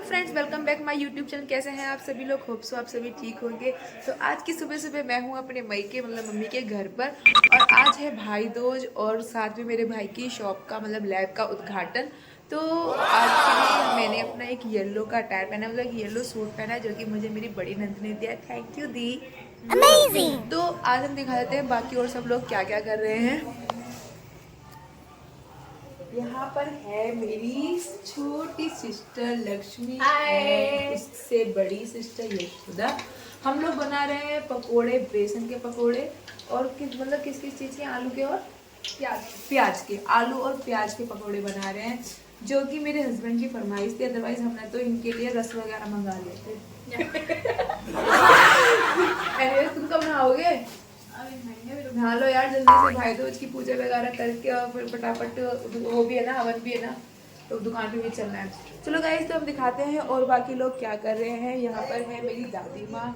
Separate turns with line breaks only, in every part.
Friends, welcome back my YouTube channel. कैसे हैं आप सभी लोग? होप सो आप सभी ठीक होंगे। तो आज की सुबह सुबह मैं हूं अपने मई के मम्मी के घर पर, और आज है भाई दूज और साथ में मेरे भाई की शॉप का लैब का उद्घाटन। तो आज के लिए मैंने अपना एक येलो का अटायर पहना, येलो सूट पहना है, जो कि मुझे मेरी बड़ी नंद ने दिया। Thank you the. अमेजिंग। तो आज हम दिखा देते हैं बाकी और सब लोग क्या क्या कर रहे हैं। यहाँ पर है मेरी छोटी सिस्टर लक्ष्मी और उससे बड़ी सिस्टर यशोदा। हम लोग बना रहे हैं पकोड़े, बेसन के पकोड़े। और किस किस चीज़ के? आलू के और प्याज के। आलू और प्याज के पकोड़े बना रहे हैं, जो कि मेरे हस्बैंड की फरमाइश थी। अदरवाइज हमने तो इनके लिए रस वगैरह मंगा लिए थे। एनीवेज, तुम कब नहाओगे? नहा लो यार जल्दी से, भाई दूज की पूजा वगैरह करके और फिर फटाफट वो भी है ना, हवन भी है ना, तो दुकान पे भी चलना है। चलो गाइस, तो हम दिखाते हैं और बाकी लोग क्या कर रहे हैं। यहाँ पर है मेरी दादी माँ,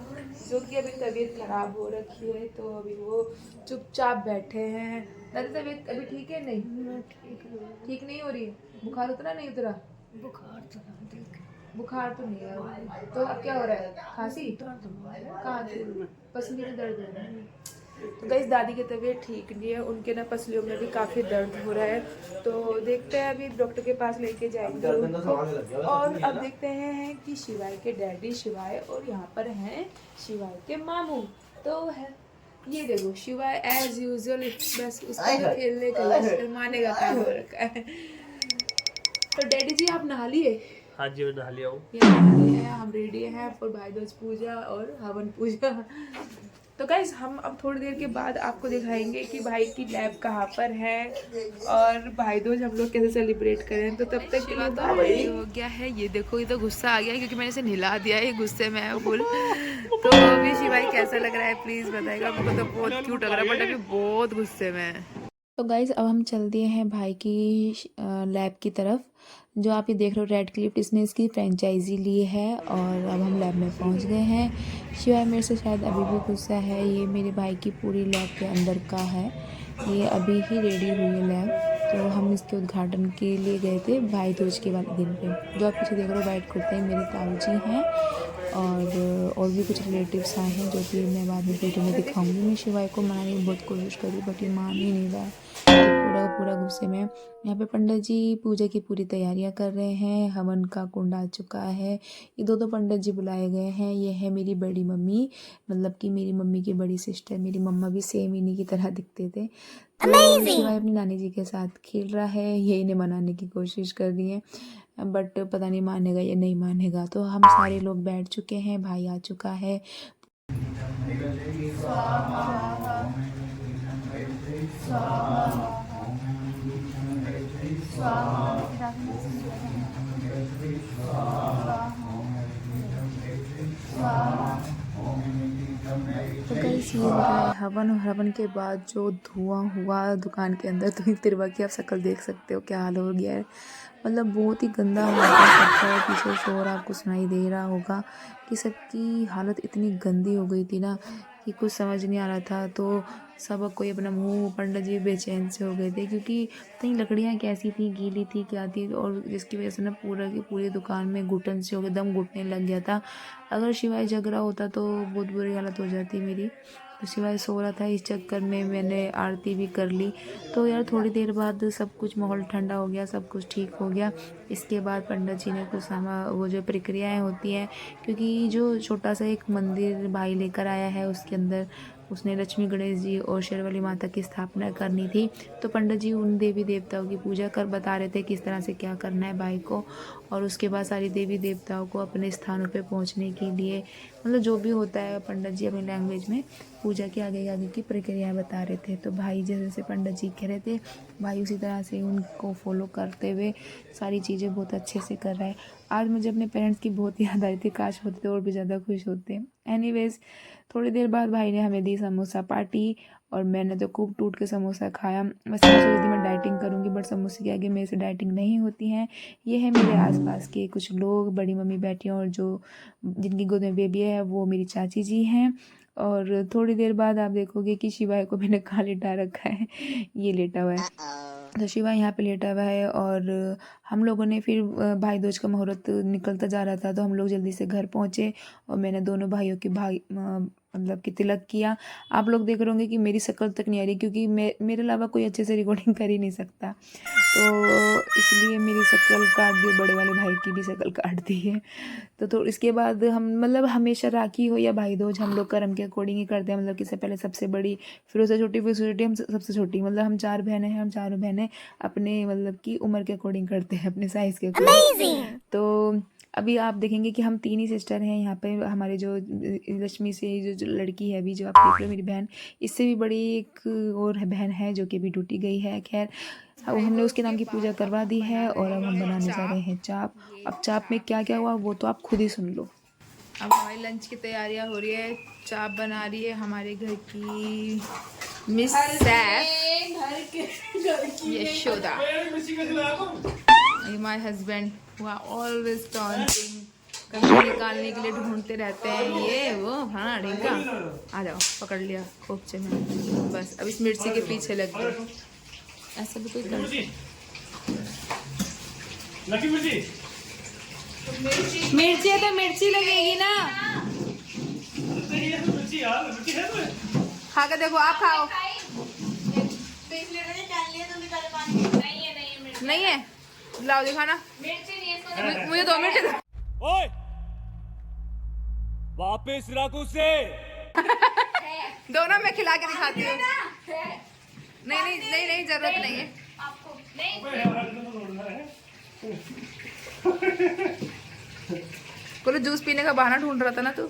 जो कि अभी तबीयत खराब हो रखी है, तो अभी वो चुपचाप बैठे हैं। दादी तबीयत अभी ठीक है? नहीं ठीक नहीं हो रही? बुखार उतरा नहीं उतरा? बुखार तो नहीं है, तो अब क्या हो रहा है? खांसी? कहाँ पसली में दर्द हो रहा है? तो गाइस, दादी की तबीयत ठीक नहीं है, उनके ना पसलियों में भी काफ़ी दर्द हो रहा है। तो देखते हैं, अभी डॉक्टर के पास लेके जाएंगे उनको। और अब देखते हैं कि शिवाय के डैडी शिवाय, और यहाँ पर हैं शिवाय के मामू। तो है, ये देखो शिवाय एज यूजुअल, बस उसका तो खेलने का माने का काम हो रखा है। तो डैडी जी, आप नहा लिए?
हाँ जी, मैं नहा लिया हूँ।
ये नहा लिए हैं, हम रेडी हैं फॉर भाई दूज पूजा और हवन पूजा। तो गाइज, हम अब थोड़ी देर के बाद आपको दिखाएंगे कि भाई की लैब कहाँ पर है और भाई दूज हम लोग कैसे सेलिब्रेट करें। तो तब तक के लिए तो रेडी हो गया है। ये देखो, ये तो गुस्सा आ गया है क्योंकि मैंने इसे नहिला दिया है, गुस्से में है फुल। तो अभी शिवाई कैसा लग रहा है प्लीज बताएगा। मुझको तो बहुत क्यूट लग रहा है, बट अभी बहुत गुस्से में है। तो गाइज, अब हम चल दिए हैं भाई की लैब की तरफ। जो आप ये देख रहे हो रेड क्लिप, इसने इसकी फ्रेंचाइजी ली है, और अब हम लैब में पहुंच गए हैं। शिवाय मेरे से शायद अभी भी गुस्सा है। ये मेरे भाई की पूरी लैब के अंदर का है, ये अभी ही रेडी हुई है लैब। तो हम इसके उद्घाटन के लिए गए थे भाई दूज के वाले दिन पे। जो आप पीछे देख रहे हो वाइट कुर्ते में, मेरे ताऊ जी हैं, और भी कुछ रिलेटिव्स आए हैं, जो कि मैं बाद में वीडियो में दिखाऊंगी। मैं शिवाय को मनाने की बहुत कोशिश करी, बट ये मान ही नहीं रहा है, पूरा पूरा गुस्से में। यहाँ पे पंडित जी पूजा की पूरी तैयारियां कर रहे हैं। हवन का कुंड आ चुका है। ये दो पंडित जी बुलाए गए हैं। ये है मेरी बड़ी मम्मी, मतलब कि मेरी मम्मी की बड़ी सिस्टर। मेरी मम्मा भी सेम इन्हीं की तरह दिखते थे। तो शिवाय अपनी नानी जी के साथ खेल रहा है, ये इन्हें मनाने की कोशिश कर रही है, बट पता नहीं मानेगा या नहीं मानेगा। तो हम सारे लोग बैठ चुके हैं, भाई आ चुका है। तो गाइस, ये हो रहा है हवन, और हवन के बाद जो धुआं हुआ दुकान के अंदर, तो तिरवा की आप शक्ल देख सकते हो, क्या हाल हो गया है। मतलब बहुत ही गंदा हो गया सबका। पीछे शोर आपको सुनाई दे रहा होगा कि सबकी हालत इतनी गंदी हो गई थी ना कि कुछ समझ नहीं आ रहा था। तो सब कोई अपना मुंह, पंडित जी बेचैन से हो गए थे, क्योंकि कहीं लकड़ियाँ कैसी थी, गीली थी, क्या थी, और जिसकी वजह से ना पूरा की पूरी दुकान में घुटन से हो गया, दम घुटने लग गया था। अगर शिवाय जग रहा होता तो बहुत बुरी हालत हो जाती मेरी। तो शिवाय सो रहा था, इस चक्कर में मैंने आरती भी कर ली। तो यार थोड़ी देर बाद सब कुछ माहौल ठंडा हो गया, सब कुछ ठीक हो गया। इसके बाद पंडित जी ने कुछ वो जो प्रक्रियाएं होती हैं, क्योंकि जो छोटा सा एक मंदिर भाई लेकर आया है, उसके अंदर उसने लक्ष्मी, गणेश जी और शेरवाली माता की स्थापना करनी थी। तो पंडित जी उन देवी देवताओं की पूजा कर बता रहे थे किस तरह से क्या करना है भाई को, और उसके बाद सारी देवी देवताओं को अपने स्थानों पे पहुंचने के लिए, जो भी होता है, पंडित जी अपनी लैंग्वेज में पूजा के आगे आगे की प्रक्रिया बता रहे थे। तो भाई जैसे जैसे पंडित जी कह रहे थे, भाई उसी तरह से उनको फॉलो करते हुए सारी चीज़ें बहुत अच्छे से कर रहा है। आज मुझे अपने पेरेंट्स की बहुत याद आ रही थी, काश होते तो और भी ज़्यादा खुश होते। एनीवेज, थोड़ी देर बाद भाई ने हमें दी समोसा पार्टी, और मैंने तो खूब टूट के समोसा खाया। वैसे मैं सोचती मैं डाइटिंग करूँगी, बट समोसे के आगे मेरे से डाइटिंग नहीं होती है। ये है मेरे आसपास के कुछ लोग, बड़ी मम्मी बैठी हैं, और जो जिनकी गोद में बेबी है वो मेरी चाची जी हैं। और थोड़ी देर बाद आप देखोगे कि शिवाय को मैंने कहाँ लिटा रखा है, ये लेटा हुआ है। तो शिवा यहाँ पे लेटा हुआ है और हम लोगों ने फिर भाई दूज का मुहूर्त निकलता जा रहा था तो हम लोग जल्दी से घर पहुँचे और मैंने दोनों भाइयों के मतलब कि तिलक किया। आप लोग देख रहे होंगे कि मेरी शक्ल तक नहीं आ रही क्योंकि मेरे अलावा कोई अच्छे से रिकॉर्डिंग कर ही नहीं सकता, तो इसलिए मेरी शक्ल काट दी, बड़े वाले भाई की भी शक्ल काट दी है। तो इसके बाद हम मतलब हमेशा राखी हो या भाई दूज हम लोग कर्म के अकॉर्डिंग ही करते हैं, मतलब कि से पहले सबसे बड़ी, फिर उससे छोटी, फिर उससे छोटी, हम सबसे छोटी, मतलब हम 4 बहनें हैं, हम चारों बहनें अपने मतलब कि उम्र के अकॉर्डिंग करते हैं, अपने साइज़ के अकॉर्डिंग। तो अभी आप देखेंगे कि हम 3 ही सिस्टर हैं यहाँ पे। हमारे जो लक्ष्मी से जो लड़की है अभी जो आप देख रहे हो मेरी बहन, इससे भी बड़ी एक और बहन है जो कि अभी टूटी गई है। खैर अब हमने उसके नाम की पूजा करवा दी है और अब हम बनाने जा रहे हैं चाप। अब चाप में क्या क्या हुआ वो तो आप खुद ही सुन लो। अब हमारी लंच की तैयारियां हो रही है, चाप बना रही है हमारे घर की miss Saif Yashoda, my husband who are always taunting, कभी निकालने के लिए ढूंढते रहते हैं ये वो हाँ ढींगा। आ जाओ, पकड़ लिया खोपचे में, बस अब इस मिर्ची के पीछे लग गए। ऐसा भी कोई कर मिर्ची है तो मिर्ची लगेगी ना, खा के देखो, आप खाओ। नहीं है, लाओ दिखाना। मुझे 2 मिनट ओए वापस रख उसे। दोनों मैं खिला के दिखाती हूँ। नहीं नहीं नहीं नहीं, जरूरत नहीं है आपको। बोलो जूस पीने का बहाना ढूंढ रहा था ना तू।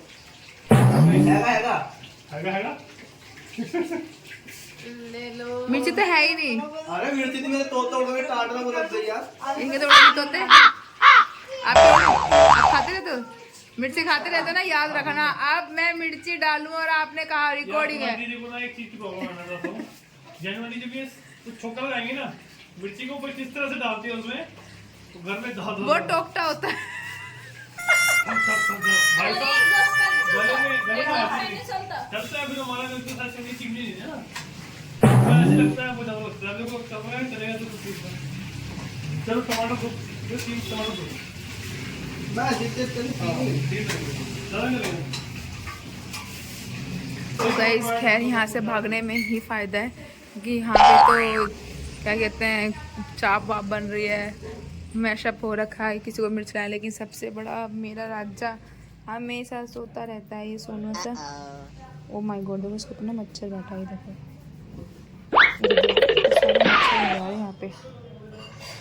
ले लो, मिर्ची तो है ही नहीं। अरे मिर्ची तो मेरे तोड़ के काटना बोला यार, इनके तोड़ नहीं तोड़ते आप खाते रहते हो, मिर्ची खाते रहते हो ना, याद रखना। अब मैं मिर्ची डालूं और आपने कहा रिकॉर्डिंग है। एक चीज की प्रॉब्लम आना चाहता हूं, जनवरी जब ये छोका लगाएंगे ना, मिर्ची को कोई किस तरह से डालती है उसमें, तो घर में दाद वो टोकटा होता है। भाई गले में चलता है, फिर हमारा उसके साथ चटनी चिमनी नहीं है ना, ऐसे लगता है मुझे, रंग को कमरा चलेगा तो कुछ चलो टमाटर को जो 3 टमाटर दो बस इतने तो गाइस। खैर यहाँ से भागने में ही फ़ायदा है क्योंकि यहाँ पे तो क्या कहते हैं चाप वाप बन रही है, मैशअप हो रखा है, किसी को मिर्च लाया, लेकिन सबसे बड़ा मेरा राजा हमेशा सोता रहता है ये सोनू सा। ओ माय गॉड, देखो इसको कितना मच्छर बैठा है, देखो सारे मच्छर है यार यहाँ पे।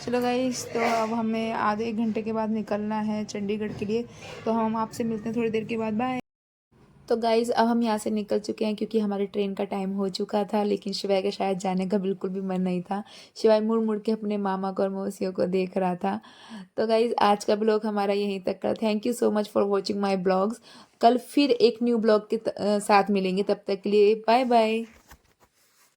चलो गाइस, तो अब हमें आधे 1 घंटे के बाद निकलना है चंडीगढ़ के लिए, तो हम आपसे मिलते हैं थोड़ी देर के बाद, बाय। तो गाइज़ अब हम यहाँ से निकल चुके हैं क्योंकि हमारी ट्रेन का टाइम हो चुका था, लेकिन शिवाय के शायद जाने का बिल्कुल भी मन नहीं था। शिवाय मुड़ मुड़ के अपने मामा को और मौसियों को देख रहा था। तो गाइज़ आज का ब्लॉग हमारा यहीं तक का। Thank you so much for watching my blogs. कल फिर एक न्यू ब्लॉग के साथ मिलेंगे, तब तक के लिए बाय बाय।